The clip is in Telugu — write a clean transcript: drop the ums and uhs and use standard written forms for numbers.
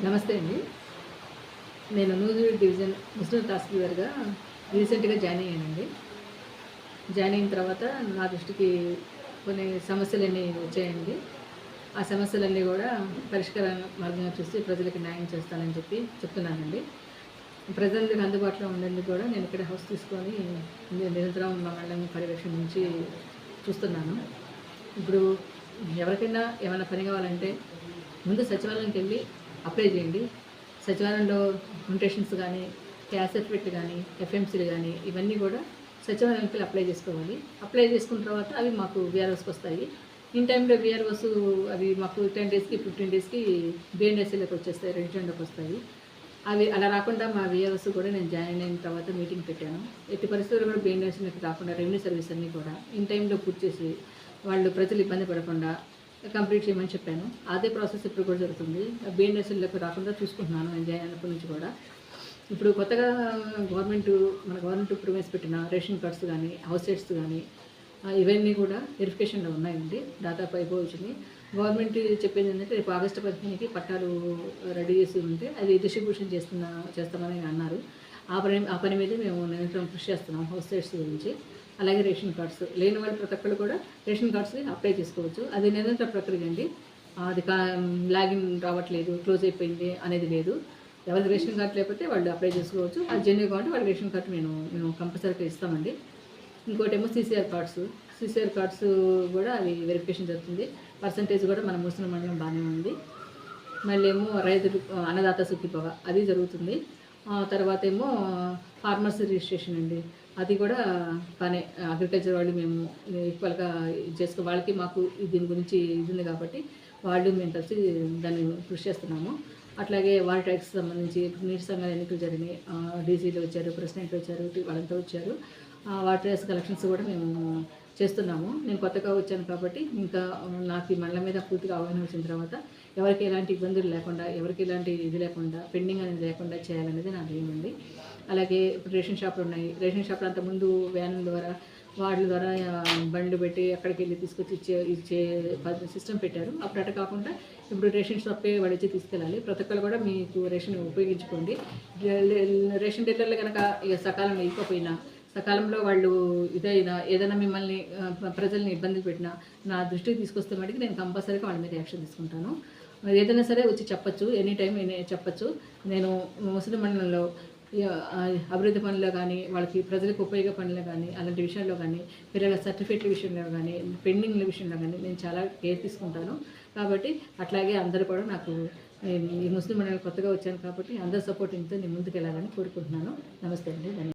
నమస్తే అండి. నేను నూజివీడు డివిజన్ ముస్లిం తహసీల్దార్‌గా రీసెంట్‌గా జాయిన్ అయ్యానండి. జాయిన్ అయిన తర్వాత నా దృష్టికి కొన్ని సమస్యలన్నీ వచ్చాయండి. ఆ సమస్యలన్నీ గూడా పరిష్కార మార్గంగా చూసి ప్రజలకి న్యాయం చేస్తానని చెప్తున్నానండి. ప్రజలకు అందుబాటులో ఉండేందుకు కూడా నేను ఇక్కడ హౌస్ తీసుకొని నిరంతరం మా మండలం పర్యవేక్షణ నుంచి చూస్తున్నాను. ఇప్పుడు ఎవరికైనా ఏమైనా పని కావాలంటే ముందు సచివాలయంకెళ్ళి అప్లై చేయండి. సచివాలయంలో మ్యూటేషన్స్ కానీ, క్యాస్ట్ సర్టిఫికేట్ కానీ, ఎఫ్ఎంసీలు కానీ ఇవన్నీ కూడా సచివాలయానికి వెళ్ళి అప్లై చేసుకోవాలి. అప్లై చేసుకున్న తర్వాత అవి మాకు వీఆర్ఓస్‌కి వస్తాయి. ఇన్ టైంలో వీఆర్ఓస్ అవి మాకు 10 డేస్‌కి, 15 డేస్‌కి బిఎన్ఎస్సీలోకి వచ్చేస్తాయి. రెడ్ జోన్‌లోకి వస్తాయి. అవి అలా రాకుండా మా వీఆర్ఓస్ కూడా నేను జాయిన్ అయిన తర్వాత మీటింగ్ పెట్టాను. ఎట్టి పరిస్థితుల్లో కూడా బిఎన్ఎస్సీలోకి రాకుండా రెవెన్యూ సర్వీస్ అన్నీ కూడా ఇన్ టైంలో పూర్తి చేసి వాళ్ళు ప్రజలు ఇబ్బంది పడకుండా కంప్లీట్ చేయమని చెప్పాను. అదే ప్రాసెస్ ఇప్పుడు కూడా జరుగుతుంది. బిఎన్ఎస్ఎల్‌లోకి రాకుండా చూసుకుంటున్నాను నేను జాయిన్ అయినప్పటి నుంచి కూడా. ఇప్పుడు కొత్తగా మన గవర్నమెంట్ ప్రవేశపెట్టిన రేషన్ కార్డ్స్ కానీ, హౌస్ సైట్స్ కానీ ఇవన్నీ కూడా వెరిఫికేషన్‌లో ఉన్నాయండి. దాదాపు అయిపోవచ్చినాయి. గవర్నమెంట్ చెప్పేది ఏంటంటే రేపు ఆగస్టు 15కి పట్టాలు రెడీ చేసి ఉంటే అది డిస్ట్రిబ్యూషన్ చేస్తామని అన్నారు. ఆ పని మీద మేము నిరంతరం కృషి చేస్తున్నాం హౌస్ సైట్స్ గురించి. అలాగే రేషన్ కార్డ్స్ లేని వాళ్ళు ప్రతి ఒక్కళ్ళు కూడా రేషన్ కార్డ్స్‌కి అప్లై చేసుకోవచ్చు. అది నిరంతర ప్రక్రియ అండి. అది లాగిన్ రావట్లేదు, క్లోజ్ అయిపోయింది అనేది లేదు. ఎవరి రేషన్ కార్డ్ లేకపోతే వాళ్ళు అప్లై చేసుకోవచ్చు. అది జెన్యూన్ కాబట్టి వాళ్ళ రేషన్ కార్డ్ మేము కంపల్సరీగా ఇస్తామండి. ఇంకోటేమో సీసీఆర్ కార్డ్స్ కూడా అవి వెరిఫికేషన్ జరుగుతుంది. పర్సంటేజ్ కూడా మన ముస్లిం మండలం బాగానే ఉంది. మళ్ళీ ఏమో రైతులు అన్నదాత సుఖీభవ అది జరుగుతుంది. తర్వాత ఏమో ఫార్మర్స్ రిజిస్ట్రేషన్ అండి. అది కూడా పనే అగ్రికల్చర్ వాళ్ళు మేము ఈక్వల్‌గా వాళ్ళకి మాకు దీని గురించి ఇది ఉంది కాబట్టి మేము కలిసి దాన్ని కృషి చేస్తున్నాము. అట్లాగే వాటర్ ట్యాక్స్‌కి సంబంధించి నీటి సంఘాల ఎన్నికలు జరిగినాయి. డీసీలు వచ్చారు, ప్రెసిడెంట్లు వచ్చారు, వాళ్ళంతా వచ్చారు. వాటర్ ట్యాక్స్ కలెక్షన్స్ కూడా మేము చేస్తున్నాము. నేను కొత్తగా వచ్చాను కాబట్టి ఇంకా నాకు ఈ మండలం మీద పూర్తిగా అవగాహన వచ్చిన తర్వాత ఎవరికి ఎలాంటి ఇబ్బందులు లేకుండా, ఎవరికి ఎలాంటి ఇది లేకుండా, పెండింగ్ అనేది లేకుండా చేయాలనేది నా ధ్యేయం అండి. అలాగే ఇప్పుడు రేషన్ షాపులు ఉన్నాయి. రేషన్ షాపులు అంతకుముందు వ్యాన్ల ద్వారా వాటి ద్వారా బండ్లు పెట్టి అక్కడికి వెళ్ళి తీసుకొచ్చి ఇచ్చే సిస్టమ్ పెట్టారు. అప్పుడు అట్ట కాకుండా ఇప్పుడు రేషన్ షాప్కే వాడు వచ్చి తీసుకెళ్ళాలి. ప్రతి ఒక్కరు కూడా మీకు రేషన్ ఉపయోగించుకోండి. రేషన్ డీలర్లు కనుక ఇక సకాలంలో ఇవ్వకపోయినా, సకాలంలో వాళ్ళు ఏదైనా మిమ్మల్ని ప్రజల్ని ఇబ్బంది పెట్టినా నా దృష్టికి తీసుకొస్తే మటుకు నేను కంపల్సరీగా వాళ్ళ మీద యాక్షన్ తీసుకుంటాను. ఏదైనా సరే వచ్చి చెప్పచ్చు, ఎనీ టైం చెప్పచ్చు. నేను ముస్లిం మండలంలో అభివృద్ధి పనుల్లో కానీ, వాళ్ళకి ప్రజలకు ఉపయోగ పనుల్లో కానీ, అలాంటి విషయాల్లో కానీ, పిల్లల సర్టిఫికేట్ల విషయంలో కానీ, పెండింగ్ల విషయంలో కానీ నేను చాలా కేర్ తీసుకుంటాను. కాబట్టి అట్లాగే అందరూ కూడా నాకు ఈ ముస్లిం మండలం కొత్తగా వచ్చాను కాబట్టి అందరి సపోర్టింగ్తో నేను ముందుకు వెళ్ళాలని కోరుకుంటున్నాను. నమస్తే అండి.